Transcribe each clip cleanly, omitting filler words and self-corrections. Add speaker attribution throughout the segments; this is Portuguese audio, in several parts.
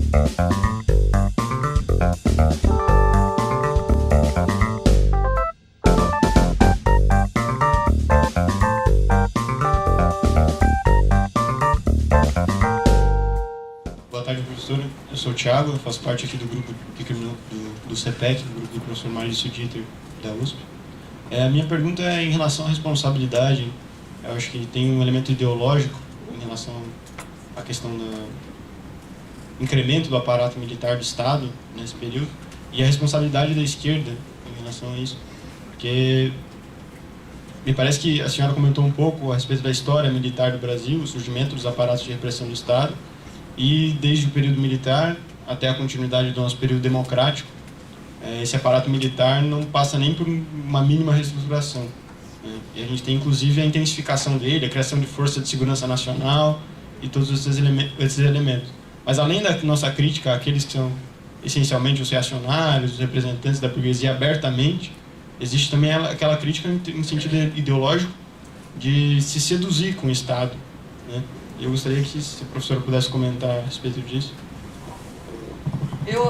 Speaker 1: Boa tarde, professora. Eu sou o Thiago, eu faço parte aqui do grupo do CEPEC, do grupo do professor Maurício Dieter, da USP. A minha pergunta é em relação à responsabilidade. Eu acho que tem um elemento ideológico em relação à questão do incremento do aparato militar do Estado nesse período e a responsabilidade da esquerda em relação a isso. Porque me parece que a senhora comentou um pouco a respeito da história militar do Brasil, o surgimento dos aparatos de repressão do Estado, e desde o período militar até a continuidade do nosso período democrático, esse aparato militar não passa nem por uma mínima reestruturação, né? E a gente tem inclusive a intensificação dele, a criação de força de segurança nacional e todos esses elementos. Mas além da nossa crítica àqueles que são essencialmente os reacionários, os representantes da burguesia abertamente, existe também aquela crítica em sentido ideológico de se seduzir com o Estado, né? Eu gostaria que se a professora pudesse comentar a respeito disso.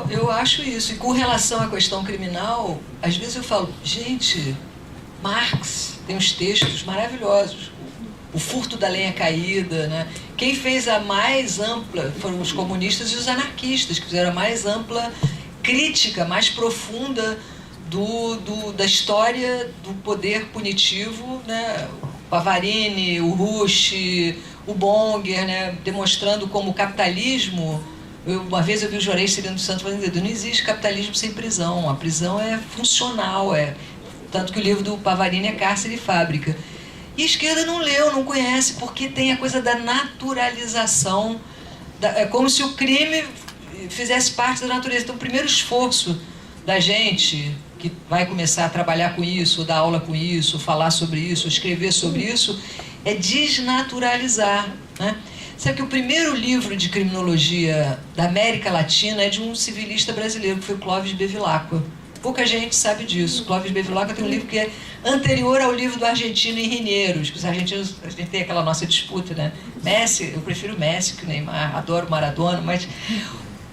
Speaker 2: Eu acho isso. E com relação à questão criminal, às vezes eu falo, gente, Marx tem uns textos maravilhosos. O furto da lenha caída, né? Quem fez a mais ampla foram os comunistas e os anarquistas, que fizeram a mais ampla crítica, mais profunda da história do poder punitivo, né? O Pavarini, o Rush, o Bonger, né? Demonstrando como o capitalismo... Uma vez eu vi o Juarez Cirino dos Santos falando, não existe capitalismo sem prisão, a prisão é funcional, tanto que o livro do Pavarini é Cárcere e Fábrica. E a esquerda não leu, não conhece, porque tem a coisa da naturalização, é como se o crime fizesse parte da natureza. Então o primeiro esforço da gente, que vai começar a trabalhar com isso, dar aula com isso, falar sobre isso, escrever sobre isso, é desnaturalizar, né? Sabe que o primeiro livro de criminologia da América Latina é de um civilista brasileiro, que foi o Clóvis Bevilacqua. Pouca gente sabe disso. Clóvis Bevilacqua tem um livro que é anterior ao livro do Argentino Engenheiros, que os argentinos, a gente tem aquela nossa disputa, né? Messi, eu prefiro Messi que o Neymar, adoro Maradona, mas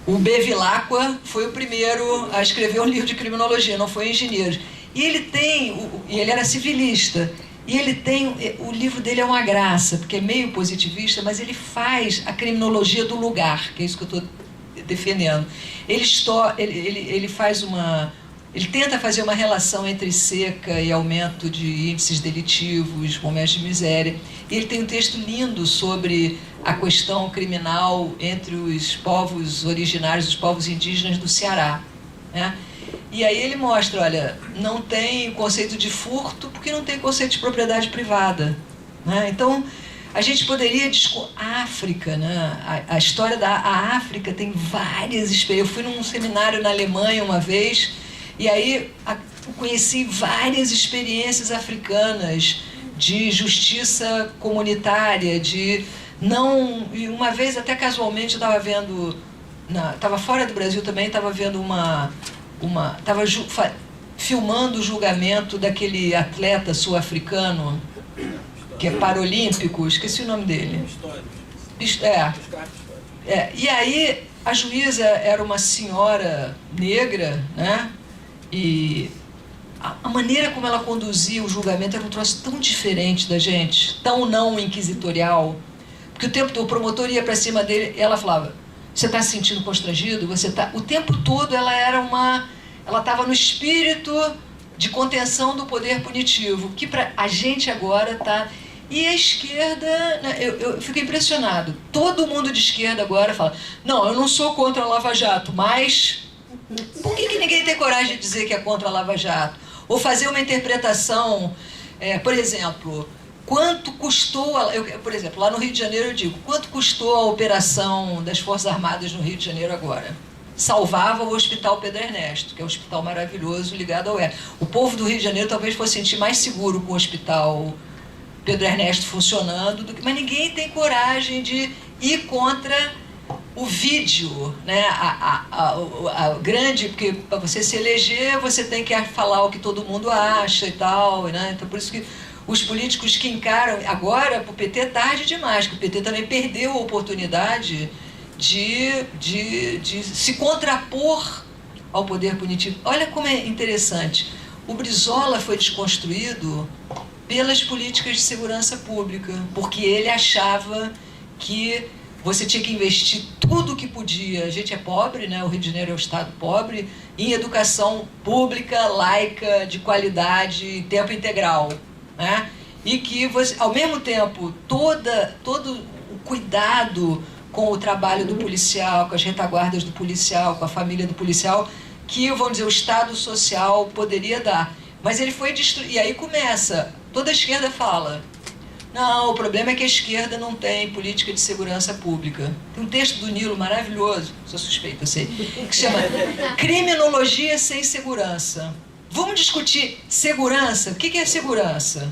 Speaker 2: o Bevilacqua foi o primeiro a escrever um livro de criminologia, não foi Engenheiros. E ele era civilista. E ele tem, o livro dele é uma graça, porque é meio positivista, mas ele faz a criminologia do lugar, que é isso que eu estou defendendo. Ele tenta fazer uma relação entre seca e aumento de índices delitivos, momentos de miséria. E ele tem um texto lindo sobre a questão criminal entre os povos originários, os povos indígenas do Ceará, né? E aí ele mostra, olha, não tem conceito de furto porque não tem conceito de propriedade privada, né? Então, a gente poderia África, né? A história da África tem várias experiências. Eu fui num seminário na Alemanha uma vez, e aí conheci várias experiências africanas de justiça comunitária, e uma vez até casualmente eu estava vendo, estava fora do Brasil também, estava vendo estava filmando o julgamento daquele atleta sul-africano que é paralímpico, esqueci o nome dele. E aí a juíza era uma senhora negra, né? E a maneira como ela conduzia o julgamento era um troço tão diferente da gente, tão não inquisitorial, porque o tempo todo o promotor ia para cima dele e ela falava, você está se sentindo constrangido? O tempo todo ela estava no espírito de contenção do poder punitivo, que para a gente agora está... E a esquerda, né, eu fico impressionado. Todo mundo de esquerda agora fala, não, eu não sou contra a Lava Jato, mas por que ninguém tem coragem de dizer que é contra a Lava Jato? Ou fazer uma interpretação, por exemplo... Quanto custou, por exemplo, lá no Rio de Janeiro eu digo, quanto custou a operação das Forças Armadas no Rio de Janeiro agora? Salvava o Hospital Pedro Ernesto, que é um hospital maravilhoso ligado ao ER. O povo do Rio de Janeiro talvez fosse sentir mais seguro com o Hospital Pedro Ernesto funcionando, mas ninguém tem coragem de ir contra o vídeo, né? A grande, porque para você se eleger você tem que falar o que todo mundo acha e tal, né? Então por isso que os políticos que encaram, agora para o PT é tarde demais, porque o PT também perdeu a oportunidade de se contrapor ao poder punitivo. Olha como é interessante. O Brizola foi desconstruído pelas políticas de segurança pública, porque ele achava que você tinha que investir tudo o que podia. A gente é pobre, né? O Rio de Janeiro é um estado pobre, em educação pública, laica, de qualidade, tempo integral, né? E que você, ao mesmo tempo, todo o cuidado com o trabalho do policial, com as retaguardas do policial, com a família do policial, que, vamos dizer, o Estado social poderia dar. Mas ele foi destruído. E aí começa, toda a esquerda fala, não, o problema é que a esquerda não tem política de segurança pública. Tem um texto do Nilo maravilhoso, sou suspeita, eu sei, que chama Criminologia sem Segurança. Vamos discutir segurança? O que é segurança?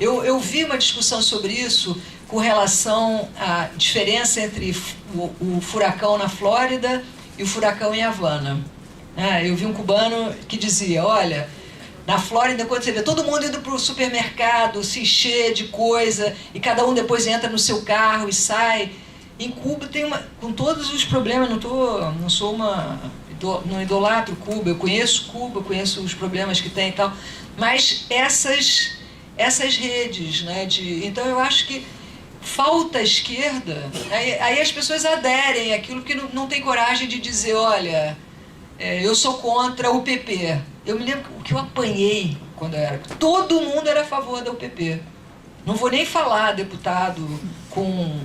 Speaker 2: Eu vi uma discussão sobre isso com relação à diferença entre o furacão na Flórida e o furacão em Havana. Eu vi um cubano que dizia, olha, na Flórida, quando você vê todo mundo indo para o supermercado, se encher de coisa, e cada um depois entra no seu carro e sai. Em Cuba tem com todos os problemas, não idolatro Cuba, eu conheço os problemas que tem e tal, mas essas redes, né, então eu acho que falta a esquerda, aí as pessoas aderem àquilo que não tem coragem de dizer, olha, eu sou contra o UPP. Eu me lembro o que eu apanhei quando eu era. Todo mundo era a favor da UPP. Não vou nem falar, deputado com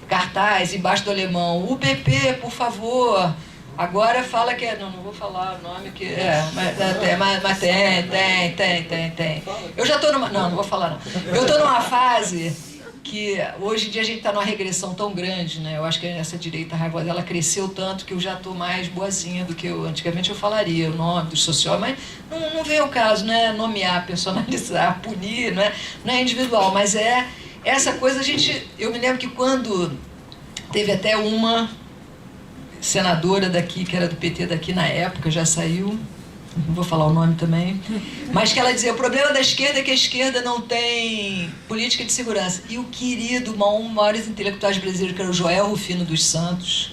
Speaker 2: cartaz embaixo do alemão. UPP, por favor. Agora fala que é. Não vou falar o nome que é. Mas tem. Eu já estou numa. Não vou falar não. Eu estou numa fase que hoje em dia a gente está numa regressão tão grande, né? Eu acho que essa direita raivosa, ela cresceu tanto que eu já estou mais boazinha do que eu. Antigamente eu falaria o nome dos sociólogos, mas não vem ao caso, né? Nomear, personalizar, punir, não é individual, mas é essa coisa. Eu me lembro que quando teve até uma senadora daqui, que era do PT daqui na época, já saiu, não vou falar o nome também, mas que ela dizia, o problema da esquerda é que a esquerda não tem política de segurança. E o querido, um dos maiores intelectuais brasileiros, que era o Joel Rufino dos Santos,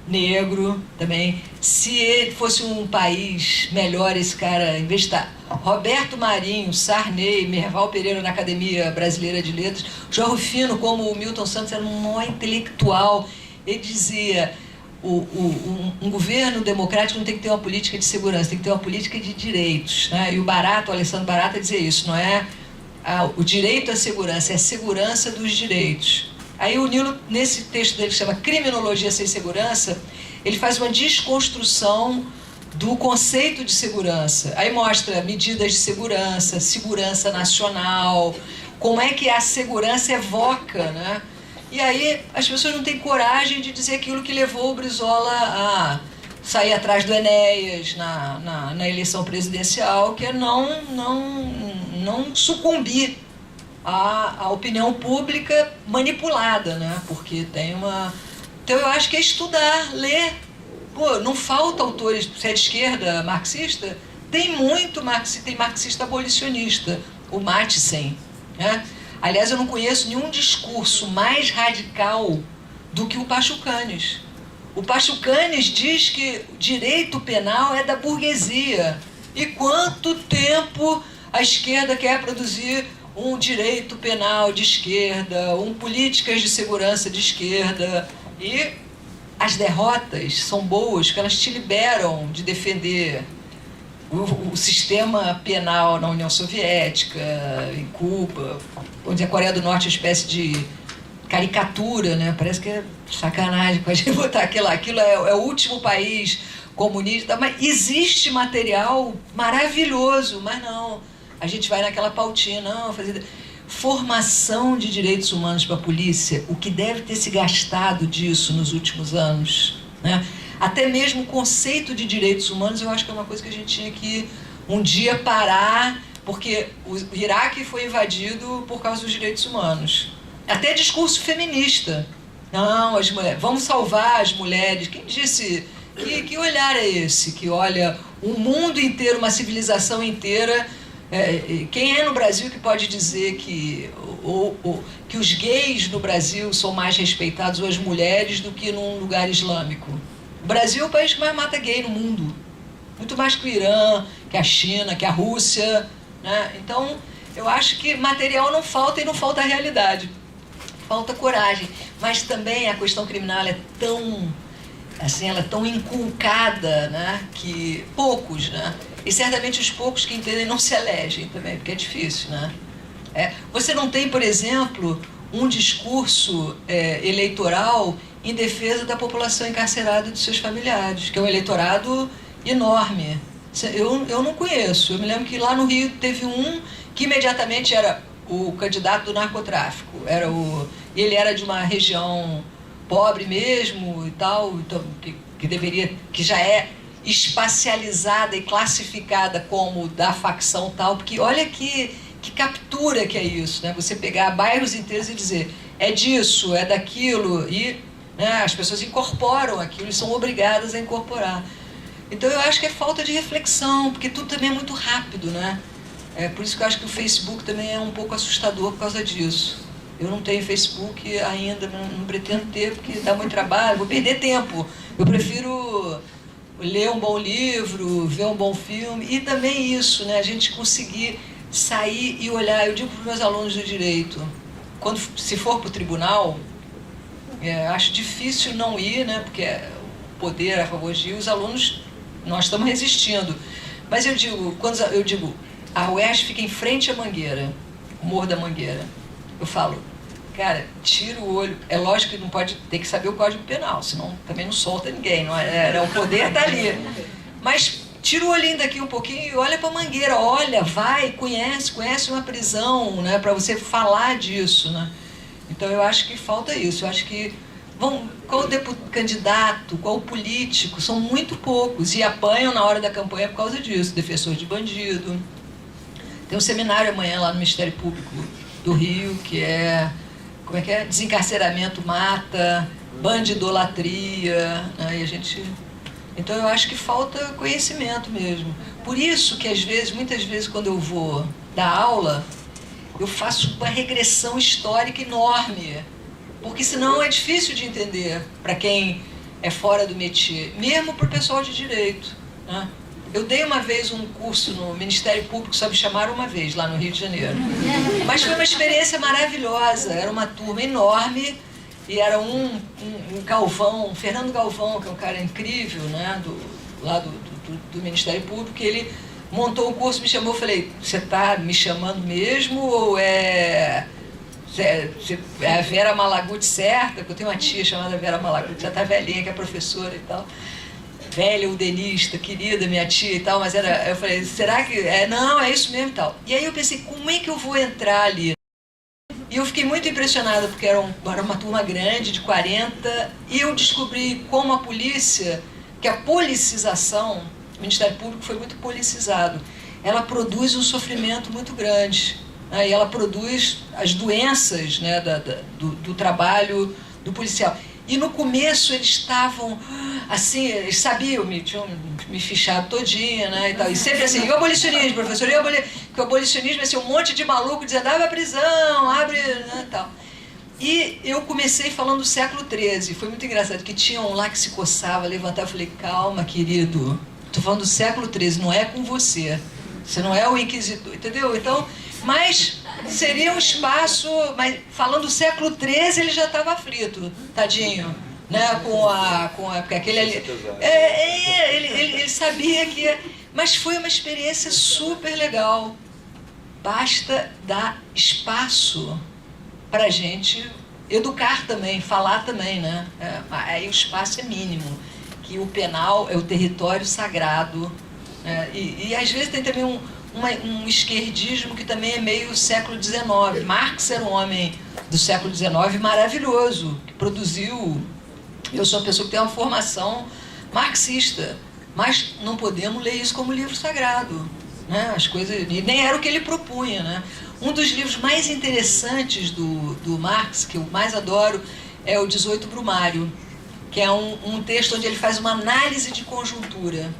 Speaker 2: negro também, se ele fosse um país melhor, esse cara, em vez de estar Roberto Marinho, Sarney, Merval Pereira na Academia Brasileira de Letras, Joel Rufino, como o Milton Santos, era um maior intelectual, ele dizia, um governo democrático não tem que ter uma política de segurança, tem que ter uma política de direitos, né? E o Alessandro Barata dizia isso, não é o direito à segurança, é a segurança dos direitos. Aí o Nilo, nesse texto dele que chama Criminologia sem Segurança, ele faz uma desconstrução do conceito de segurança. Aí mostra medidas de segurança, segurança nacional, como é que a segurança evoca, né? E aí as pessoas não têm coragem de dizer aquilo que levou o Brizola a sair atrás do Enéas na eleição presidencial, que é não sucumbir à opinião pública manipulada, né? Porque tem uma... Então eu acho que é estudar, ler. Pô, não falta autores, se é de esquerda, marxista, tem tem marxista abolicionista, o Mathisen, né? Aliás, eu não conheço nenhum discurso mais radical do que o Pachucanes. O Pachucanes diz que o direito penal é da burguesia. E quanto tempo a esquerda quer produzir um direito penal de esquerda, políticas de segurança de esquerda. E as derrotas são boas, porque elas te liberam de defender o sistema penal na União Soviética, em Cuba, onde a Coreia do Norte é uma espécie de caricatura, né? Parece que é sacanagem com a gente botar aquilo é o último país comunista, mas existe material maravilhoso, mas não, a gente vai naquela pautinha, não, fazer formação de direitos humanos para a polícia, o que deve ter se gastado disso nos últimos anos, né? Até mesmo o conceito de direitos humanos, eu acho que é uma coisa que a gente tinha que um dia parar, porque o Iraque foi invadido por causa dos direitos humanos. Até discurso feminista. Não, as mulheres, vamos salvar as mulheres. Quem disse? Que olhar é esse? Que olha o mundo inteiro, uma civilização inteira, Quem é no Brasil que pode dizer que os gays no Brasil são mais respeitados, ou as mulheres, do que num lugar islâmico? O Brasil é o país que mais mata gay no mundo. Muito mais que o Irã, que a China, que a Rússia, né? Então, eu acho que material não falta e não falta a realidade. Falta coragem. Mas também a questão criminal ela é tão inculcada, né, que poucos, né? E certamente os poucos que entendem não se elegem também, porque é difícil, né? Você não tem, por exemplo, um discurso eleitoral em defesa da população encarcerada e dos seus familiares, que é um eleitorado enorme. Eu não conheço. Eu me lembro que lá no Rio teve um que imediatamente era o candidato do narcotráfico. Ele era de uma região pobre mesmo e tal, então, que já é espacializada e classificada como da facção tal, porque olha que captura que é isso, né? Você pegar bairros inteiros e dizer é disso, é daquilo, e né, as pessoas incorporam aquilo e são obrigadas a incorporar. Então eu acho que é falta de reflexão, porque tudo também é muito rápido, né? Por isso que eu acho que o Facebook também é um pouco assustador por causa disso. Eu não tenho Facebook ainda, não pretendo ter, porque dá muito trabalho, vou perder tempo. Eu prefiro ler um bom livro, ver um bom filme, e também isso, né? A gente conseguir sair e olhar. Eu digo para os meus alunos do direito, se for para o tribunal, acho difícil não ir, né? Porque o poder a favor de os alunos, nós estamos resistindo. Mas eu digo, a UERJ fica em frente à Mangueira, o Morro da Mangueira. Eu falo, cara, tira o olho. É lógico que não pode ter que saber o Código Penal, senão também não solta ninguém. Não o poder está ali. Mas tira o olhinho daqui um pouquinho e olha para a Mangueira. Olha, vai, conhece uma prisão, né, para você falar disso, né? Então eu acho que falta isso. Eu acho que qual candidato, qual político, são muito poucos e apanham na hora da campanha por causa disso. Defensor de bandido. Tem um seminário amanhã lá no Ministério Público do Rio, que como é que é? Desencarceramento mata, bandidolatria, né? Então eu acho que falta conhecimento mesmo. Por isso que muitas vezes quando eu vou dar aula, eu faço uma regressão histórica enorme, porque senão é difícil de entender para quem é fora do métier, mesmo para o pessoal de direito, né? Eu dei uma vez um curso no Ministério Público, só me chamaram uma vez, lá no Rio de Janeiro. Mas foi uma experiência maravilhosa, era uma turma enorme, e era um Galvão, Fernando Galvão, que é um cara incrível, né, do Ministério Público, que ele montou um curso, me chamou, eu falei, você está me chamando mesmo, ou é a Vera Malaguti certa? Porque eu tenho uma tia chamada Vera Malaguti, já está velhinha, que é professora e tal. Velha, udenista, querida, minha tia e tal, mas eu falei, será que... não, é isso mesmo e tal. E aí eu pensei, como é que eu vou entrar ali? E eu fiquei muito impressionada, porque era uma turma grande, de 40, e eu descobri como a polícia, que a policização, o Ministério Público foi muito policizado, ela produz um sofrimento muito grande, né? E ela produz as doenças, né, do trabalho do policial. E no começo eles estavam assim, eles sabiam, tinham me fichado todinha, né, e tal. E sempre assim, e o abolicionismo, professor? Que o abolicionismo é assim, um monte de maluco dizendo, abre a prisão, abre, né, e tal. E eu comecei falando do século XIII, foi muito engraçado, que tinha um lá que se coçava, levantava, eu falei, calma, querido, estou falando do século XIII, não é com você não é o inquisitor, entendeu? Então, mas seria um espaço, mas falando do século XIII ele já estava aflito, tadinho, né? Porque aquele ali, ele sabia que ia, mas foi uma experiência super legal. Basta dar espaço para a gente educar também, falar também, né? Aí o espaço é mínimo, que o penal é o território sagrado, né? E às vezes tem também um esquerdismo que também é meio século XIX. Marx era um homem do século XIX maravilhoso, que produziu... Eu sou uma pessoa que tem uma formação marxista, mas não podemos ler isso como livro sagrado, né? As coisas, e nem era o que ele propunha, né? Um dos livros mais interessantes do Marx, que eu mais adoro, é o 18 Brumário, que é um texto onde ele faz uma análise de conjuntura.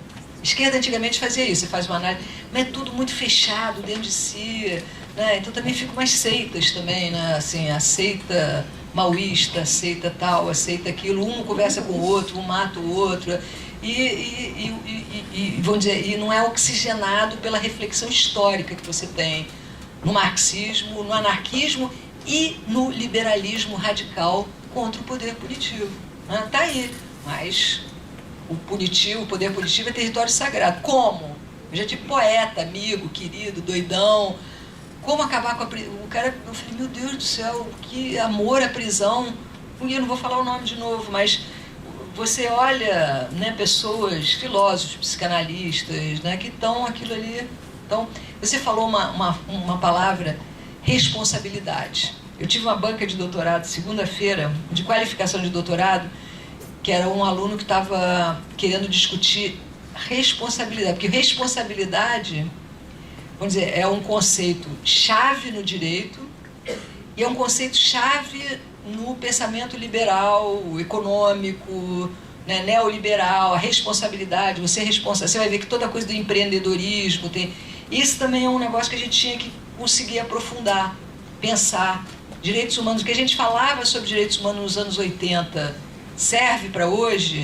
Speaker 2: Esquerda antigamente fazia isso, você faz uma análise, mas é tudo muito fechado dentro de si, né? Então também ficam umas seitas também, né? Assim, a seita maoísta, a seita tal, a seita aquilo, um conversa com o outro, um mata o outro, vamos dizer, e não é oxigenado pela reflexão histórica que você tem no marxismo, no anarquismo e no liberalismo radical contra o poder punitivo. Né? Tá aí, mas o punitivo, o poder punitivo é território sagrado. Como? Eu já tive poeta, amigo, querido, doidão. Como acabar com a prisão? O cara, eu falei, meu Deus do céu, que amor à prisão. Eu não vou falar o nome de novo, mas você olha, né, pessoas, filósofos, psicanalistas, né, que estão aquilo ali. Então, você falou uma palavra, responsabilidade. Eu tive uma banca de doutorado, segunda-feira, de qualificação de doutorado, que era um aluno que estava querendo discutir responsabilidade, porque responsabilidade, vamos dizer, é um conceito chave no direito e é um conceito chave no pensamento liberal, econômico, né, neoliberal, a responsabilidade, você vai ver que toda coisa do empreendedorismo tem. Isso também é um negócio que a gente tinha que conseguir aprofundar, pensar. Direitos humanos, o que a gente falava sobre direitos humanos nos anos 80 serve para hoje,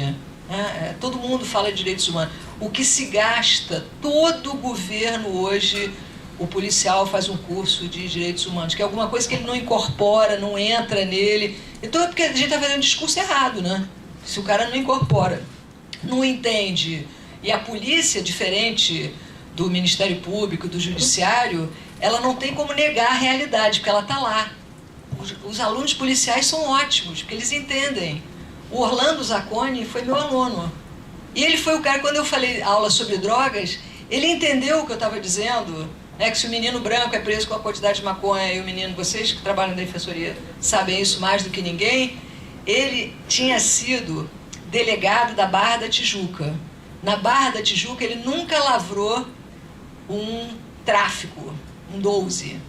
Speaker 2: né? Todo mundo fala de direitos humanos. O que se gasta, todo governo hoje, o policial faz um curso de direitos humanos, que é alguma coisa que ele não incorpora, não entra nele. Então é porque a gente está fazendo um discurso errado, né? Se o cara não incorpora, não entende. E a polícia, diferente do Ministério Público, do Judiciário, ela não tem como negar a realidade, porque ela está lá. Os alunos policiais são ótimos, porque eles entendem. O Orlando Zacconi foi meu aluno. E ele foi o cara, quando eu falei aula sobre drogas, ele entendeu o que eu estava dizendo, né, que se o menino branco é preso com a quantidade de maconha e o menino, vocês que trabalham na defensoria sabem isso mais do que ninguém, ele tinha sido delegado da Barra da Tijuca. Na Barra da Tijuca ele nunca lavrou um tráfico, um 12.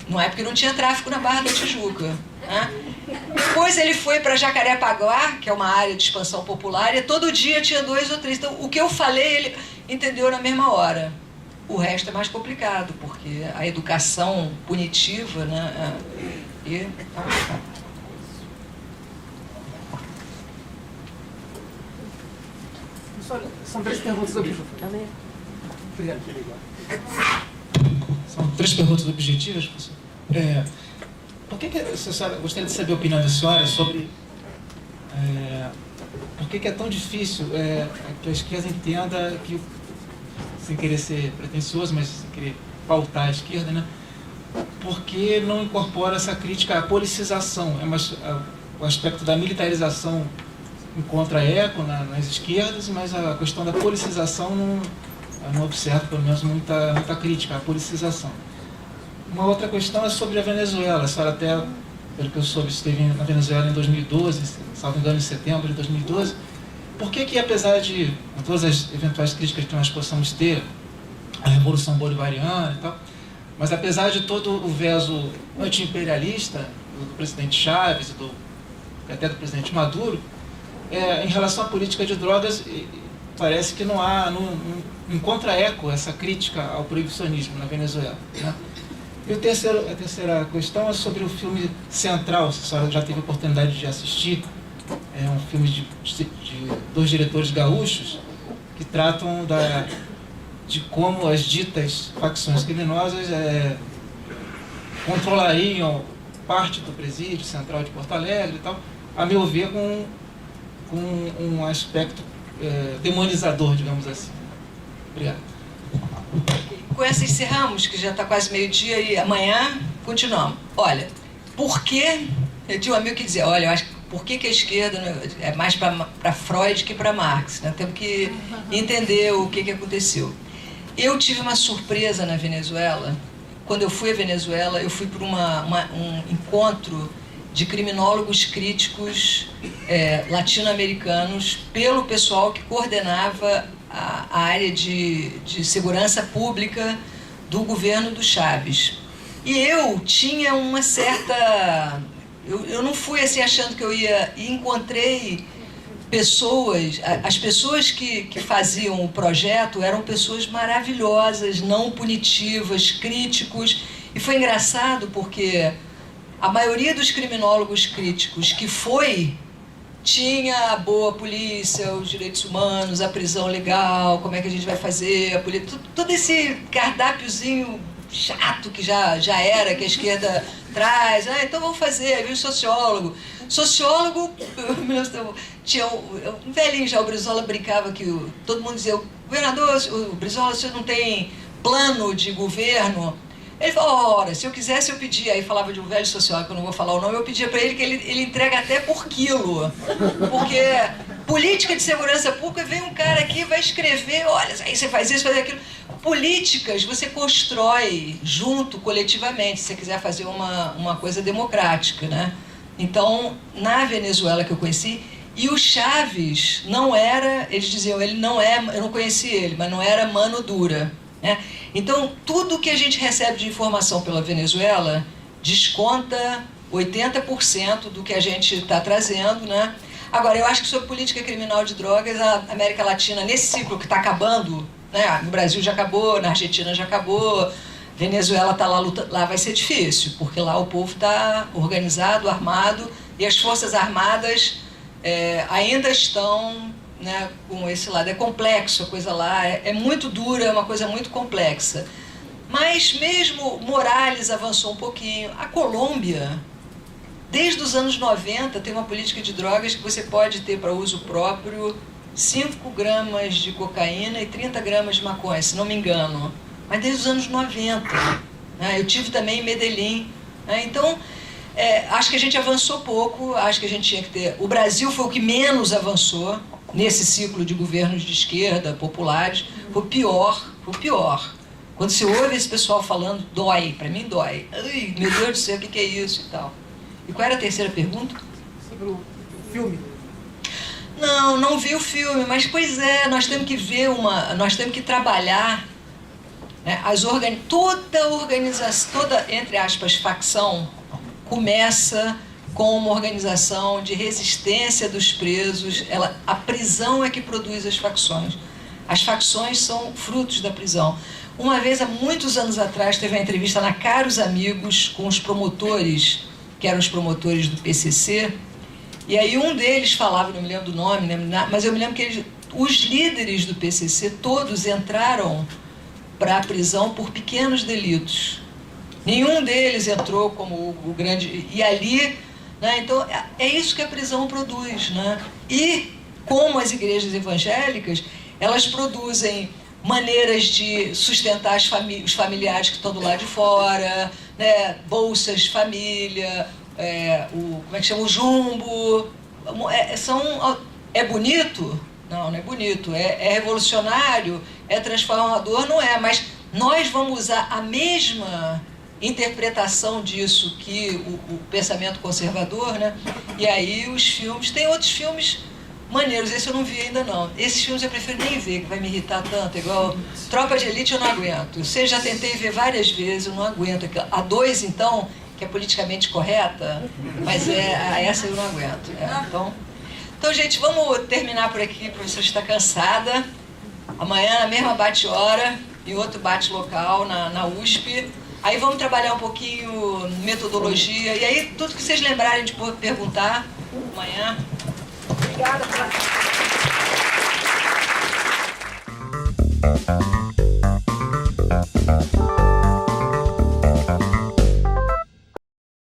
Speaker 2: Não é porque não tinha tráfico na Barra da Tijuca. Né? Depois ele foi para Jacarepaguá, que é uma área de expansão popular, e todo dia tinha 2 ou 3. Então, o que eu falei, ele entendeu na mesma hora. O resto é mais complicado, porque a educação punitiva, né?
Speaker 3: São 3 perguntas objetivas. Obrigado. São 3 perguntas objetivas, professor. Por que a senhora, gostaria de saber a opinião da senhora sobre por que é tão difícil que a esquerda entenda que, sem querer ser pretensioso, mas sem querer pautar a esquerda, né? Por que não incorpora essa crítica à policização? O aspecto da militarização encontra eco nas esquerdas, mas a questão da policização não observo, pelo menos, muita crítica à policização. Uma outra questão é sobre a Venezuela. A senhora até, pelo que eu soube, esteve na Venezuela em 2012, salvo engano, em setembro de 2012. Por que, apesar de todas as eventuais críticas que nós possamos ter, a Revolução Bolivariana e tal, mas apesar de todo o veso anti-imperialista do presidente Chávez e até do presidente Maduro, em relação à política de drogas, parece que não encontra eco essa crítica ao proibicionismo na Venezuela, né? E a terceira questão é sobre o filme Central, se a senhora já teve a oportunidade de assistir. É um filme de 2 diretores gaúchos que tratam de como as ditas facções criminosas controlariam parte do presídio central de Porto Alegre e tal, a meu ver, com um aspecto demonizador, digamos assim. Obrigado.
Speaker 2: Com essa encerramos, que já está quase meio-dia e amanhã continuamos. Olha, por que... Eu tinha um amigo que dizia, olha, eu acho que por que a esquerda é mais para Freud que para Marx? Né? Temos que entender o que aconteceu. Eu tive uma surpresa na Venezuela. Quando eu fui à Venezuela, eu fui para um encontro de criminólogos críticos latino-americanos pelo pessoal que coordenava a área de segurança pública do governo do Chávez. E eu tinha uma certa... Eu não fui assim achando que eu ia... E encontrei as pessoas que faziam o projeto eram pessoas maravilhosas, não punitivas, críticos. E foi engraçado porque a maioria dos criminólogos críticos que tinha a boa polícia, os direitos humanos, a prisão legal, como é que a gente vai fazer, a polícia, todo esse cardápiozinho chato que já era, que a esquerda traz. Então vamos fazer. Aí veio o sociólogo. Sociólogo, tinha um velhinho já, o Brizola brincava que todo mundo dizia: governador, o Brizola, você não tem plano de governo? Ele falou: ora, se eu quisesse eu pedia. Aí falava de um velho sociólogo, que eu não vou falar o nome, eu pedia para ele que ele entrega até por quilo. Porque política de segurança pública, vem um cara aqui, vai escrever: olha, aí você faz isso, faz aquilo. Políticas você constrói junto, coletivamente, se você quiser fazer uma coisa democrática, né? Então, na Venezuela que eu conheci, e o Chaves não era, eles diziam, ele não é, eu não conheci ele, mas não era mano dura, né? Então, tudo que a gente recebe de informação pela Venezuela desconta 80% do que a gente está trazendo, né? Agora, eu acho que sobre política criminal de drogas, a América Latina, nesse ciclo que está acabando, né? No Brasil já acabou, na Argentina já acabou, Venezuela está lá lutando, lá vai ser difícil, porque lá o povo está organizado, armado, e as forças armadas ainda estão, né, com esse lado. É complexo a coisa lá, é muito dura, é uma coisa muito complexa. Mas mesmo Morales avançou um pouquinho. A Colômbia, desde os anos 90, tem uma política de drogas que você pode ter para uso próprio 5 gramas de cocaína e 30 gramas de maconha, se não me engano. Mas desde os anos 90. Né? Eu tive também em Medellín. Né? Então, acho que a gente avançou pouco, acho que a gente tinha que ter... O Brasil foi o que menos avançou nesse ciclo de governos de esquerda, populares. Foi o pior. Quando você ouve esse pessoal falando, dói, para mim dói. Ai, meu Deus do céu, o que é isso e tal. E qual era a terceira pergunta?
Speaker 3: Sobre o filme.
Speaker 2: Não vi o filme, mas pois nós temos que ver nós temos que trabalhar, né, toda organização, toda, entre aspas, facção, começa com uma organização de resistência dos presos. A prisão é que produz as facções. As facções são frutos da prisão. Uma vez, há muitos anos atrás, teve uma entrevista na Caros Amigos com os promotores, que eram os promotores do PCC, e aí um deles falava, não me lembro do nome, mas eu me lembro que os líderes do PCC todos entraram para a prisão por pequenos delitos. Nenhum deles entrou como o grande... E ali, né, então, é isso que a prisão produz. Né? E, como as igrejas evangélicas, elas produzem maneiras de sustentar os familiares que estão do lado de fora, né, bolsas família, como é que chama? O jumbo. É bonito? Não é bonito. É revolucionário? É transformador? Não é. Mas nós vamos usar a mesma interpretação disso que o pensamento conservador, né? E aí os filmes... Tem outros filmes maneiros, esse eu não vi ainda não. Esses filmes eu prefiro nem ver, que vai me irritar tanto, igual Tropa de Elite eu não aguento. Você já tentei ver várias vezes, eu não aguento. A 2, então, que é politicamente correta, mas essa eu não aguento. Então, gente, vamos terminar por aqui, a professora está cansada. Amanhã, na mesma bate-hora, e outro bate-local na USP. Aí vamos trabalhar um pouquinho metodologia, e aí tudo que vocês lembrarem de perguntar, amanhã. Obrigada.